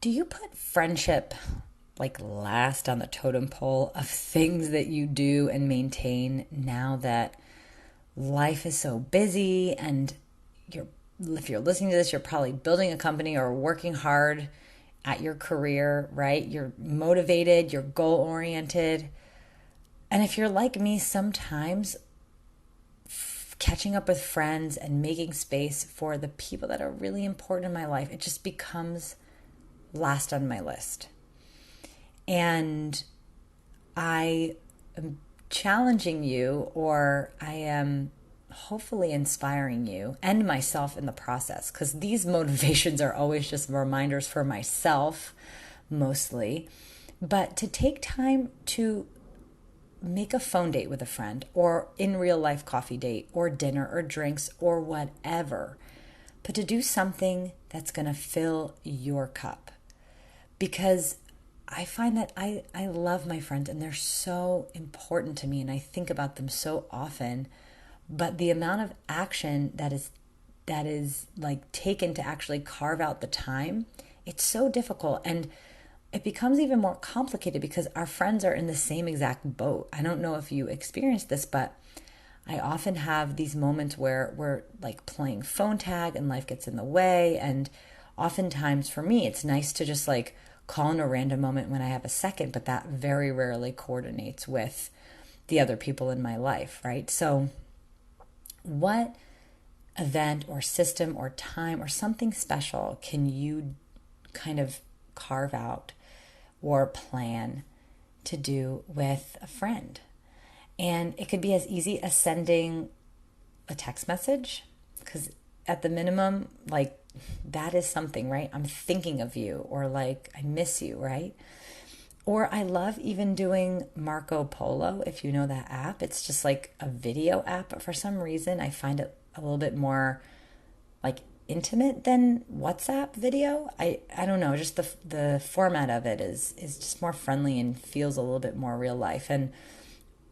Do you put friendship like last on the totem pole of things that you do and maintain now that life is so busy and you're if you're listening to this, you're probably building a company or working hard at your career, right? You're motivated, you're goal oriented. And if you're like me, sometimes catching up with friends and making space for the people that are really important in my life, it just becomes last on my list. And I am challenging you, or I am hopefully inspiring you and myself in the process, because these motivations are always just reminders for myself mostly, but to take time to make a phone date with a friend or in real life coffee date or dinner or drinks or whatever, but to do something that's going to fill your cup. Because I find that I love my friends and they're so important to me and I think about them so often, but the amount of action that is like taken to actually carve out the time, it's so difficult. And it becomes even more complicated because our friends are in the same exact boat. I don't know if you experienced this, but I often have these moments where we're like playing phone tag and life gets in the way. And oftentimes for me, it's nice to just like call in a random moment when I have a second, but that very rarely coordinates with the other people in my life, right? So, what event or system or time or something special can you kind of carve out or plan to do with a friend? And it could be as easy as sending a text message, because at the minimum, like that is something, right? I'm thinking of you, or like I miss you, right? Or I love even doing Marco Polo, if you know that app. It's just like a video app, but for some reason I find it a little bit more like intimate than WhatsApp video. I don't know, just the format of it is just more friendly and feels a little bit more real life. And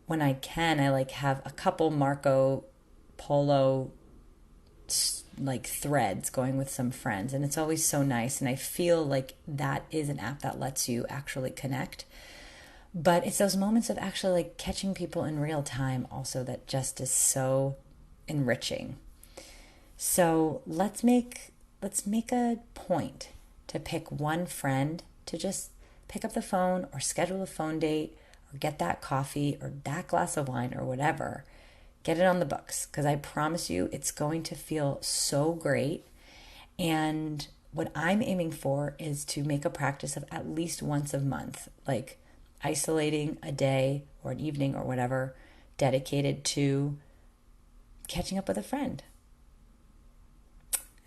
when I can, I like have a couple Marco Polo like threads going with some friends, and it's always so nice, and I feel like that is an app that lets you actually connect. But it's those moments of actually like catching people in real time also that just is so enriching. So let's make a point to pick one friend to just pick up the phone or schedule a phone date or get that coffee or that glass of wine or whatever. Get it on the books, because I promise you it's going to feel so great. And what I'm aiming for is to make a practice of at least once a month, like isolating a day or an evening or whatever dedicated to catching up with a friend.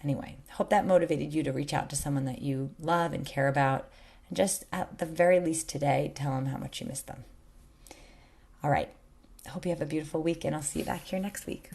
Anyway, hope that motivated you to reach out to someone that you love and care about. And just at the very least today, tell them how much you miss them. All right. I hope you have a beautiful week, and I'll see you back here next week.